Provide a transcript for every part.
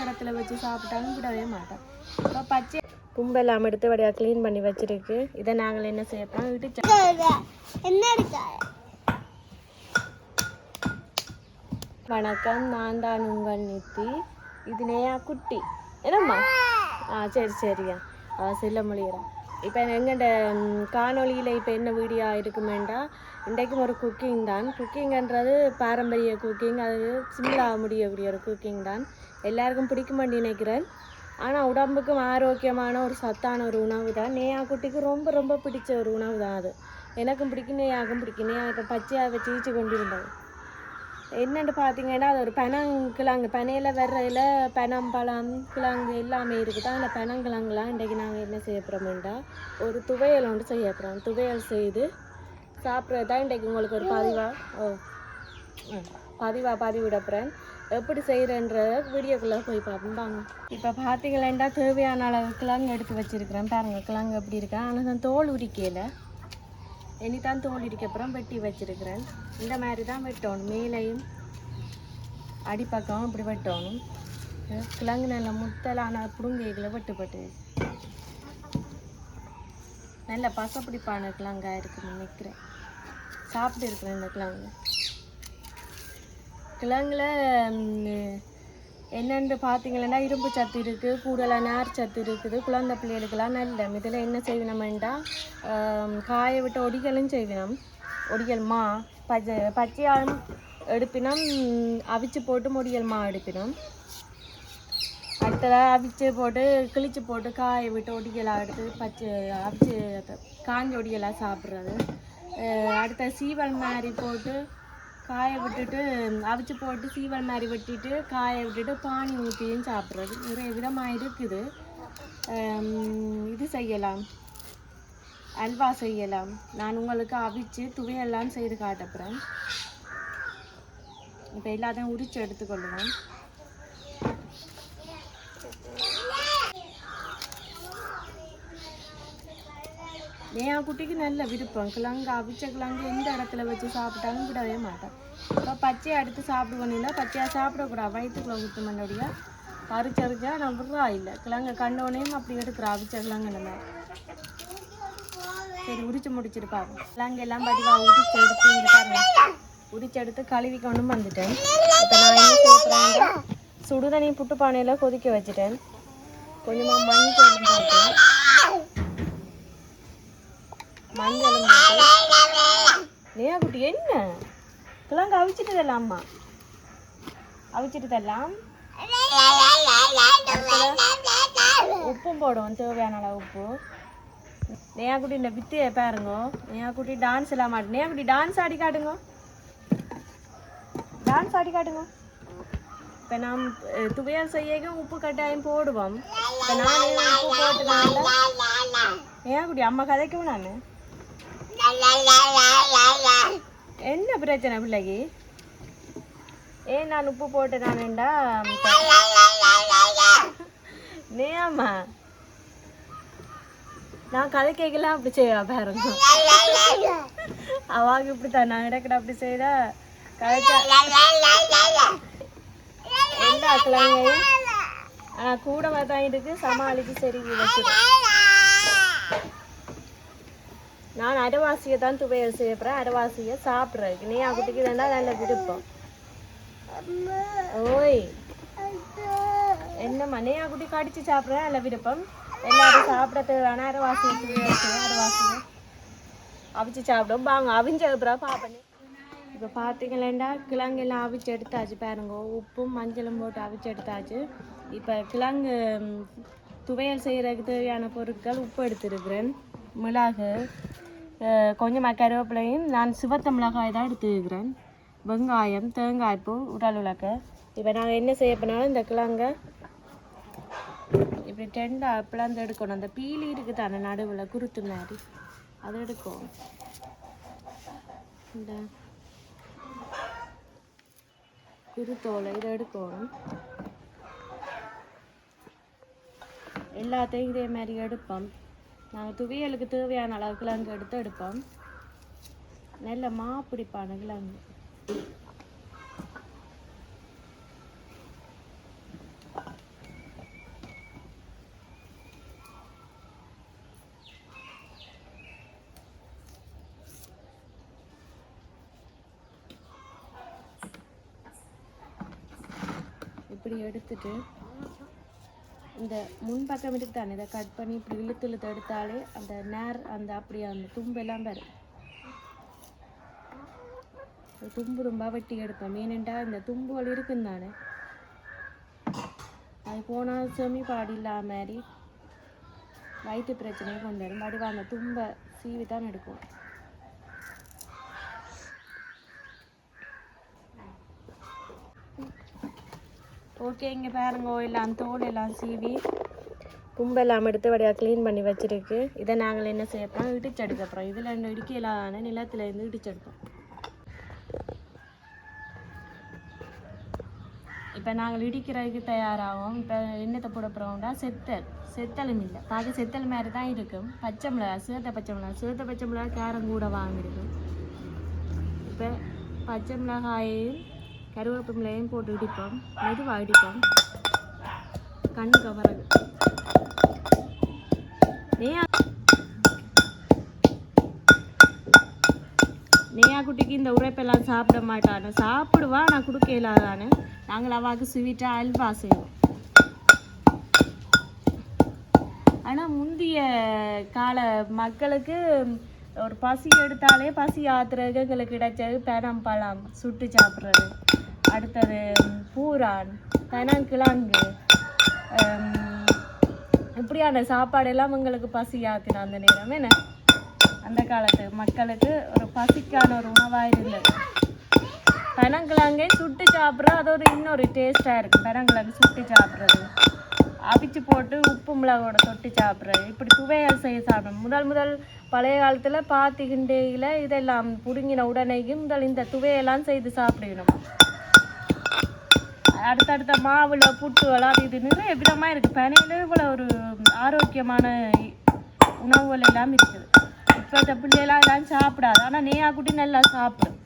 இடத்துல வச்சு சாப்பிட்டாலும் விடவே மாட்டேன். இப்போ பச்சை கும்பெல்லாம் எடுத்து வடியாக க்ளீன் பண்ணி வச்சிருக்கு. இதை நாங்கள் என்ன செய்யப்போம் இடிச்சு வணக்கம், நான் தான் உங்கள் நித்தி. இது நேயா குட்டி என்னம்மா? சரி சரியா செல்ல மொழிகிறேன். இப்போ எங்கள்ட காணொலியில் இப்போ என்ன வீடியோ இருக்குமேண்டா, இன்றைக்கும் ஒரு குக்கிங் தான். குக்கிங்ன்றது பாரம்பரிய குக்கிங், அது சிம்பிளாக முடியக்கூடிய ஒரு குக்கிங் தான். எல்லாருக்கும் பிடிக்குமான்னு நினைக்கிறேன். ஆனால் உடம்புக்கும் ஆரோக்கியமான ஒரு சத்தான ஒரு உணவு தான். நேயா குட்டிக்கு ரொம்ப ரொம்ப பிடிச்ச ஒரு உணவு தான் அது. எனக்கும் பிடிக்கும், நேயாக்கும் பிடிக்கும். நேயா இப்போ பச்சையாக வச்சு ஈச்சு கொண்டு இருந்தது. என்னென்னு பார்த்தீங்கன்னா, அது ஒரு பனங்கிழங்கு, பனையில் வர்றதில் பனம் பழம் கிழங்கு எல்லாமே இருக்குது. அதில் பனங்கிழங்குலாம் இன்றைக்கி நாங்கள் என்ன செய்ய போகிறோம்டா, ஒரு துவையல் ஒன்று செய்ய போகிறோம். துவையல் செய்து சாப்பிட்றது தான் இன்றைக்கு உங்களுக்கு ஒரு பதிவிட போகிறேன். எப்படி செய்கிறேன்றத வீடியோக்குள்ளே போய் பார்ப்போம் வாங்க. இப்போ பார்த்தீங்களா, தேவையான அளவு கிழங்கு எடுத்து வச்சுருக்கிறேன். பாருங்கள் கிழங்கு எப்படி இருக்கேன். ஆனால் நான் தோல் உரிக்கையில் இனிதான் தோல் உரிக்கப்புறம் வெட்டி வச்சுருக்கிறேன். இந்த மாதிரி தான் வெட்டணும், மேலையும் அடிப்பக்கம் இப்படி வெட்டணும். கிழங்கு நல்ல முத்தலான புடுங்கைகளை வெட்டுப்பட்டு நல்ல பசப்பிடிப்பான கிழங்காக இருக்குன்னு நினைக்கிறேன். சாப்பிட்டு இருக்கிறேன் இந்த கிழங்குல என்னென்று பார்த்தீங்கன்னா, இரும்பு சத்து இருக்குது, கூடுதலாக நார் சத்து இருக்குது. குழந்தை பிள்ளைகளுக்கெல்லாம் நல்ல. இதில் என்ன செய்வினோம்டா, காய விட்டு ஒடிகளும் செய்வினோம். ஒடிகள் மா பச்சையாலும் எடுப்பினோம், அவிச்சு போட்டு ஒடிகள் மா எடுப்பினோம். அடுத்ததாக அவிச்சு போட்டு கிழிச்சு போட்டு காய விட்டு ஒடிகளாக எடுத்து பச்சை அவிச்சு காஞ்ச ஒடிகளாக சாப்பிட்றது. அடுத்த சீவல் மாதிரி போட்டு காய விட்டுட்டு அவிச்சு போட்டு சீவல் மாதிரி வெட்டிட்டு காய விட்டுட்டு பானி ஊற்றியும் சாப்பிட்றது. நிறைய விதமாக இருக்குது. இது செய்யலாம், அல்வா செய்யலாம். நான் உங்களுக்கு அவிச்சு துவையெல்லாம் செய்து காட்டப்புறேன். இப்போ எல்லாத்தையும் உரிச்சு எடுத்துக்கொள்ளுவேன். என் குட்டிக்கு நல்ல விருப்பம். கிழங்கு அவிச்ச கிழங்கு எந்த இடத்துல வச்சு சாப்பிட்டாலும் விடவே மாட்டேன். இப்போ பச்சையை எடுத்து சாப்பிடுவேன்னா, பச்சையாக சாப்பிடக்கூடாது, வயிற்றுக்குள்ள ஊற்று மண்டபடியாக பறிச்சரிச்சா நான் விட்றா இல்லை. கிழங்கு கண்டோனையும் அப்படி எடுக்கிறா அவிச்ச கிழங்கு நம்ம. சரி உரிச்சு முடிச்சிருப்பாங்க. கிழங்கு எல்லாம் பதிவாக உரிச்சு எடுத்து கழுவி கொண்டு வந்துட்டேன். இப்போ நான் என்ன செய்யறேன், சுடுதண்ணி புட்டு பானையில் கொதிக்க வச்சுட்டேன். கொஞ்சமாக மஞ்சளும் நேயா குட்டி என்ன கிழங்கு அவிச்சிட்டு தரலாம். அம்மா அவிச்சிட்டு தரலாம். உப்பும் போடுவோம், தேவையான அளவு உப்பு. நேயா குட்டி இந்த வித்தியை பாருங்க. நேயா குட்டி டான்ஸ் எல்லாம் மாட்டேன். நேயா குட்டி டான்ஸ் ஆடி காட்டுங்க, டான்ஸ் ஆடி காட்டுங்க. இப்போ நாம் துவையல் செய்ய உப்பு கட்டாயம் போடுவோம். இப்போ நான் உப்பு போட்டுனால நேயா குட்டி அம்மா கதைக்கவும் நான் என்ன பிரச்சனை பிள்ளைக்கு? ஏன் நான் உப்பு போட்டு நானேண்டா நேயாம்மா நான் கதை கேட்கலாம் அப்படி செய்வா பாருங்க. அவாங்க இப்படித்தான் நான் இடக்கிட்ட அப்படி செய்தா கதைச்சா எந்த கிழங்கையும் ஆனால் கூட தான் இருக்கு சமாளிக்கு சரி வச்சு. நான் அரைவாசியை தான் துவையல் செய்யப்படுறேன். அரைவாசியை சாப்பிட்றதுக்கு நேயா குட்டிக்கு இருந்தால் நல்ல விருப்பம். ஓய் என்னம்மா நேயா குட்டி கடிச்சு சாப்பிட்றேன் நல்ல விருப்பம். எல்லாரும் சாப்பிட தேவையான அரைவாசியை அரைவாசியை அவிச்சு சாப்பிடும் வாங்க. அவிஞ்ச அப்புறம் பாப்பேன். இப்போ பார்த்தீங்களா, கிழங்கெல்லாம் அவிச்சு எடுத்தாச்சு பாருங்க. உப்பும் மஞ்சளும் போட்டு அவிச்சு எடுத்தாச்சு. இப்போ கிழங்கு துவையல் செய்கிறதுக்கு தேவையான பொருட்கள் உப்பு எடுத்துருக்கிறேன், மிளகு, கொஞ்சமாக கருவேப்பிலையும், நான் சிவத்த மிளகாய் தான் எடுத்துக்கிறேன், வெங்காயம், தேங்காய்ப்பூ, உடல் உலக்க. இப்போ நாங்கள் என்ன செய்ய போனாலும் இந்த கிழங்கை இப்படி டெண்டாக பிளந்து எடுக்கணும். அந்த பீலி இருக்குது தானே நடுவில் குருத்து மாதிரி, அதை எடுக்கும். இந்த குருத்தோலை இதை எடுக்கணும். எல்லாத்தையும் இதே மாதிரி எடுப்போம். நாங்கள் துவையலுக்கு தேவையான அளவு கிழங்கு எடுப்போம். நல்ல மாப்பிடிப்பான கிழங்கு. இப்படி எடுத்துட்டு இந்த முன்பக்கம் இருக்கு தானே இதை கட் பண்ணி இப்படி இழுத்து இழுத்து எடுத்தாலே அந்த நேர் அந்த அப்படியே அந்த தும்பெல்லாம் வரும். தும்பு தும்பா வெட்டி எடுப்பேன். ஏனென்றா இந்த தும்புகள் இருக்குன்னு தானே அது போனால் செமிப்பாடு இல்லாத மாதிரி வயிற்று பிரச்சனையை கொண்டு வரும். வடிவா அந்த தும்பை சீவி தான் எடுக்கும். ஓகே, இங்கே பாருங்க எல்லாம் தோல் எல்லாம் சீவி தும்பெல்லாம் எடுத்து வடியாக க்ளீன் பண்ணி வச்சுருக்கு. இதை நாங்கள் என்ன செய்யப்போம், இடிச்செடுக்கப்புறம் இதில் ரெண்டு இடிக்கலான நிலத்தில் இருந்து இடிச்செடுப்போம். இப்போ நாங்கள் இடிக்கிறதுக்கு தயாராகும். இப்போ என்னத்தை போட போகிறோம்னா செத்தலும் இல்லை, பார்க்க செத்தல் மாதிரி தான் இருக்கும். பச்சை மிளகா, சிவத்த பச்சை மிளகா காரம் கூட வாங்கிருக்கும். இப்போ பச்சை மிளகாயையும் கருவேப்பிலையும் போட்டு இடிப்போம். மெதுவாக இடிப்போம். கண்ணுக்கு பிறகு நேயா குட்டிக்கு இந்த உரைப்பெல்லாம் சாப்பிட மாட்டானு, சாப்பிடுவா நான் கொடுக்க இல்லாதானு. நாங்கள் அவாவுக்கு ஸ்வீட்டாக அல்வா செய்வோம். ஆனால் முந்தைய கால மக்களுக்கு ஒரு பசி எடுத்தாலே பசி ஆத்துறதுக்கு எங்களுக்கு கிடைச்சது பெனம்பழம் சுட்டு சாப்பிட்றது, அடுத்தது பூரான், பெனங்கிழங்கு, இப்படியான சாப்பாடெல்லாம் எங்களுக்கு பசி ஆத்தின அந்த நேரம். என்ன அந்த காலத்து மக்களுக்கு ஒரு பசிக்கான ஒரு உணவாக இருந்தது. பெனங்கிழங்கே சுட்டு சாப்பிட்றது அது ஒரு இன்னொரு டேஸ்ட்டாக இருக்குது. பெனங்கிழங்கு சுட்டு சாப்பிட்றது, அவிச்சு போட்டு உப்பு மிளகோட தொட்டு சாப்பிட்றது, இப்படி துவையல் செய்ய சாப்பிடணும். முதல் பழைய காலத்தில் பாத்திகிண்டையில் இதெல்லாம் புடுங்கின உடனேயும் இந்த துவையெல்லாம் செய்து சாப்பிடணும். அடுத்தடுத்த மாவுல புட்டுகள் அது இது நிறைய விதமாக இருக்குது. பனையில் இவ்வளோ ஒரு ஆரோக்கியமான உணவுகள் எல்லாம் இருக்குது. இப்போ இந்த பிள்ளையெல்லாம் எல்லாம் சாப்பிடாது. ஆனால் நேயா குட்டி நல்லா சாப்பிடும்.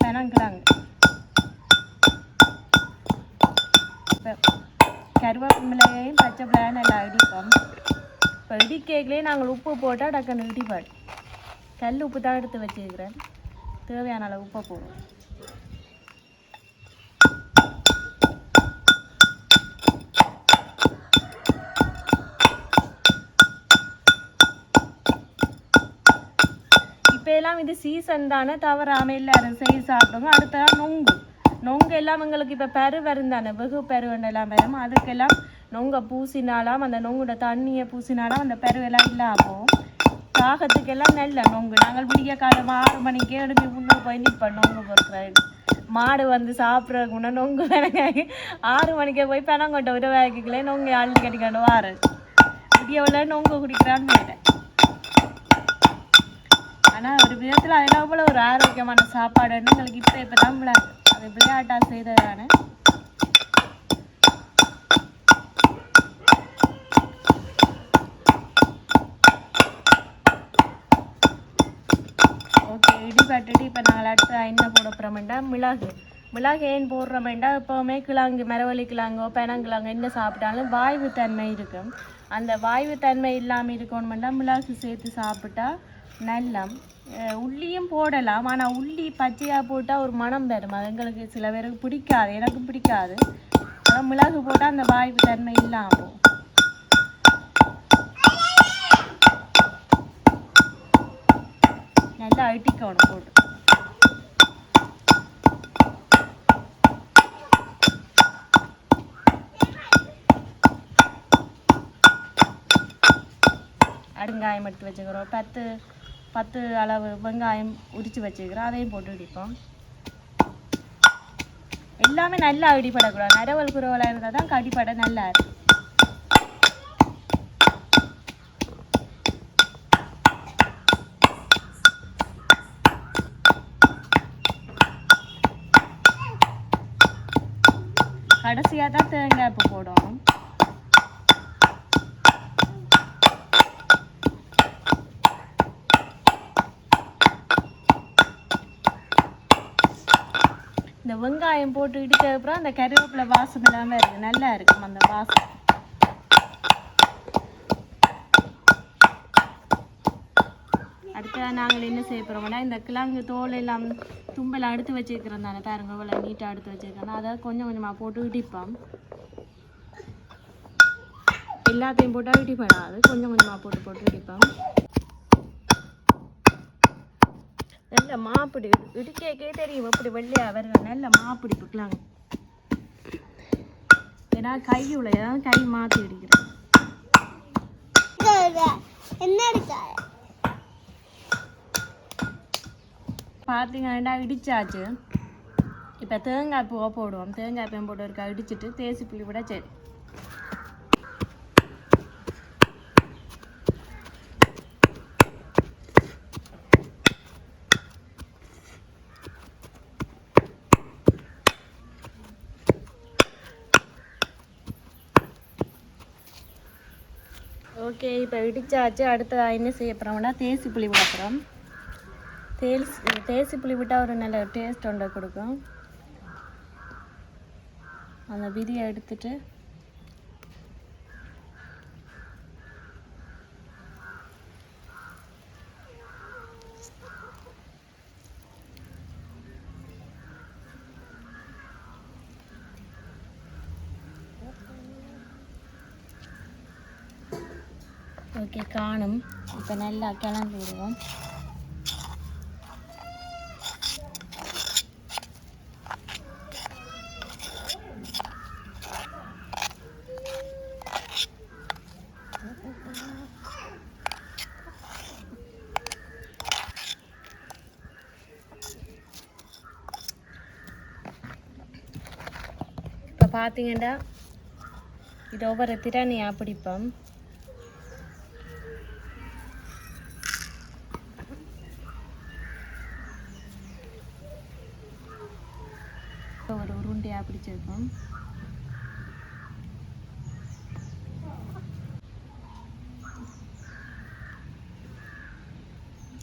பெனங்கிழங்கு இப்போ கருவேப்பிலையையும் பச்சை மிளகாயும் நல்லா இடிப்போம். இப்போ இடிக்கைகளே நாங்கள் உப்பு போட்டால் டக்குன்னு இடிப்பாடு. கல் உப்பு தான் எடுத்து வச்சுக்கிறேன். தேவையான அளவு உப்பை போடுவோம். இப்போ எல்லாம் இது சீசன் தானே, தவறாமல் எல்லாரும் செய்து சாப்பிடுங்க. அடுத்ததான் நொங்கு எல்லாம் எங்களுக்கு இப்போ பெரு வரும் தானே, வெகு பெருவெல்லாம் வரும். அதுக்கெல்லாம் நொங்கை பூசினாலாம், அந்த நொங்கோட தண்ணியை பூசினாலாம் அந்த பெருவெல்லாம் இல்லாமல் தாகத்துக்கெல்லாம் நல்ல நொங்கு. நாங்கள் விடிய காலம் 6 மணிக்கே எழுப்பி முன்னூறு போய் நிற்போம் நொங்கு பொறுக்கிறது. மாடு வந்து சாப்பிட்றதுக்குன்னா நொங்கு வேணாங்க 6 மணிக்கே போய் பெனங்கொட்டை ஒரு வேலைக்குள்ளே நொங்கு அள்ளி கட்டிக்கொண்டு வாரது. விடியவில்லை நொங்கு குடிக்கிறான்னு போயிட்டேன். ஆனால் ஒரு விதத்தில் அதெல்லாம் போல ஒரு ஆரோக்கியமான சாப்பாடுன்னு எங்களுக்கு இப்போ தான் விளையாடு. அது விளையாட்டாக செய்ததானே. ஓகே, இடிபட்டுட்டு இப்போ நாங்கள் அடுத்து என்ன போட போகிறோம்டா மிளகு ஏன் போடுறோம்டா, எப்போவுமே கிழங்கு மரவள்ளி கிழங்கோ பெனங்கிழங்கு என்ன சாப்பிட்டாலும் வாய்வு தன்மை இருக்கும். அந்த வாய்வு தன்மை இல்லாமல் இருக்கணுமெண்டா மிளகு சேர்த்து சாப்பிட்டா நல்லா. உள்ளியும் போடலாம், ஆனால் உள்ளி பச்சையாக போட்டால் ஒரு மனம் வரும். அது எங்களுக்கு சில பேருக்கு பிடிக்காது, எனக்கு பிடிக்காது. ஆனால் மிளகு போட்டால் அந்த வாய்வு தன்மை இல்லாமல் நல்லா அழுத்திக்கணும் போட்டு. அடுங்காயம் எடுத்து வச்சுக்கிறோம். 10 அளவு வெங்காயம் உரித்து வச்சுக்கிறோம். அதையும் போட்டு இடிப்போம். எல்லாமே நல்லா இடிப்படக்கூடாது. நரவல் குறவலாக இருந்தால் தான் கடிப்பட நல்லா இருக்கும். கடைசியாக தான் தேங்காய் பூ போடணும். இந்த வெங்காயம் போட்டு இடிச்சதுக்கப்புறம் அந்த கருவேப்பிலை வாசம் இல்லாமல் இருக்குது, நல்லா இருக்கும் அந்த வாசம். அடுத்ததாக நாங்கள் என்ன செய்ய போகிறோம்னா இந்த கிழங்கு தோல் எல்லாம் தும்பெல்லாம் எடுத்து வச்சுருக்கிறோம் தானே பாருங்க இவ்வளோ நீட்டாக எடுத்து வச்சுருக்கோம் அதை கொஞ்சம் கொஞ்சமாக போட்டு இடிப்போம். எல்லாத்தையும் போட்டால் இடிப்படாது, கொஞ்சம் கொஞ்சமாக போட்டு இடிப்போம். நல்ல மாப்பிடி இடிக்கே தெரியும் எப்படி வெள்ளையாக வருது. நல்ல மாப்பிடி பிடிக்கலாங்க. ஏன்னா கை உள்ள ஏதாவது கை மாற்றி இடிக்கிறேன். பார்த்தீங்கன்னா இடிச்சாச்சு. இப்போ தேங்காய் பூவை போடுவோம். தேங்காய் பூவை போட்டு இருக்கா இடிச்சிட்டு தேசி புளி விட சரி. ஓகே, இப்போ இடிச்சாச்சு. அடுத்ததாக என்ன செய்ய போகிறோம்னா தேசி புளி விட போகிறோம். தேசி புளி விட்டால் ஒரு நல்ல டேஸ்ட் ஒன்றை கொடுக்கும். அந்த விதியை எடுத்துட்டு ஓகே காணும். இப்போ நல்லா கிளம்பி விடுவோம். இப்போ பார்த்தீங்கன்னா இது ஒவ்வொரு திறனையாக பிடிப்போம். ஒரு உருண்டையாக பிடிச்சிருக்கோம்.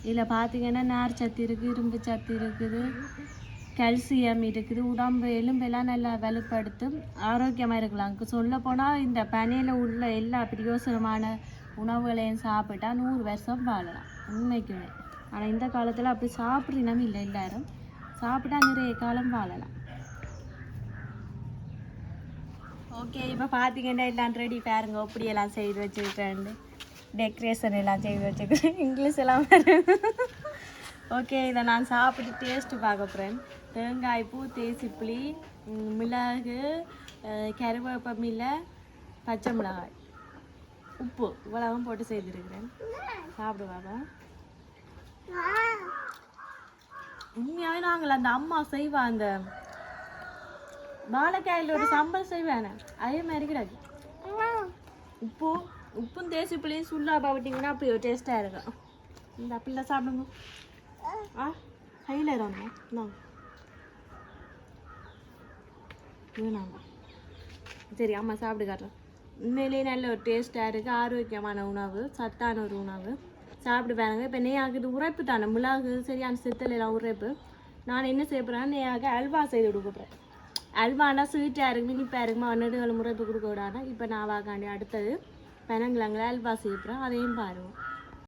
இதில் பார்த்தீங்கன்னா நார் சத்து இருக்குது, இரும்பு சத்து இருக்குது, கல்சியம் இருக்குது, உடம்பு எலும்பெல்லாம் நல்லா வலுப்படுத்தும், ஆரோக்கியமாக இருக்கலாம். சொல்ல போனால் இந்த பனையில் உள்ள எல்லா பிரயோசனமான உணவுகளையும் சாப்பிட்டா 100 வருஷம் வாழலாம் உண்மைக்குமே. ஆனால் இந்த காலத்தில் அப்படி சாப்பிட்றீனம் இல்லை, எல்லாரும் சாப்பிட்டா நிறைய காலம் வாழலாம். ஓகே, இப்போ பார்த்தீங்கன்னா எல்லாம் ரெடி பாருங்க. அப்படியெல்லாம் செய்து வச்சுருக்கேன், டெக்கரேஷன் எல்லாம் செய்து வச்சுருக்கேன், இங்கிலீஷ் எல்லாம் வரும். ஓகே, இதை நான் சாப்பிட்டு டேஸ்ட்டு பார்க்க போகிறேன். தேங்காய் பூ, தேசி புளி, மிளகு, கருவேப்பிலை, பச்சை மிளகாய், உப்பு இவ்வளவும் போட்டு செய்திருக்கிறேன். சாப்பிடுவாங்க. உண்மையாகவே நாங்கள் அந்த அம்மா செய்வா அந்த வாழைக்காயில் ஒரு சம்பல் செய்வேன், அதே மாதிரி கிடையாது. உப்பும் தேசி புளியும் சுள்ளா பாவிட்டிங்கன்னா அப்படி ஒரு டேஸ்ட்டாக இருக்கும். இந்த அப்படில சாப்பிடுங்க. கையில் இறங்கணும் வேணாங்க. சரி அம்மா சாப்பிட்டு காட்டுறேன். உண்மையிலேயே நல்ல ஒரு டேஸ்ட்டாக இருக்குது, ஆரோக்கியமான உணவு, சத்தான ஒரு உணவு. சாப்பிட்டு பாருங்க. இப்போ நெய்யாக்குது உரைப்பு தானே, மிளகு சரியான செத்தலாம் உரைப்பு. நான் என்ன செய்ய போகிறேன், நெய்யாக அல்வா செய்து கொடுக்க போகிறேன். அல்வானா ஸ்வீட்டாக இருக்கும், இனிப்பாக இருக்குமா, நெடுகள் முறைப்பு கொடுக்க விடாது. இப்போ நான் வாக்காண்டி அடுத்தது பெனங்கிழங்குல அல்வா செய்ய போகிறேன், அதையும் பாருங்கள்.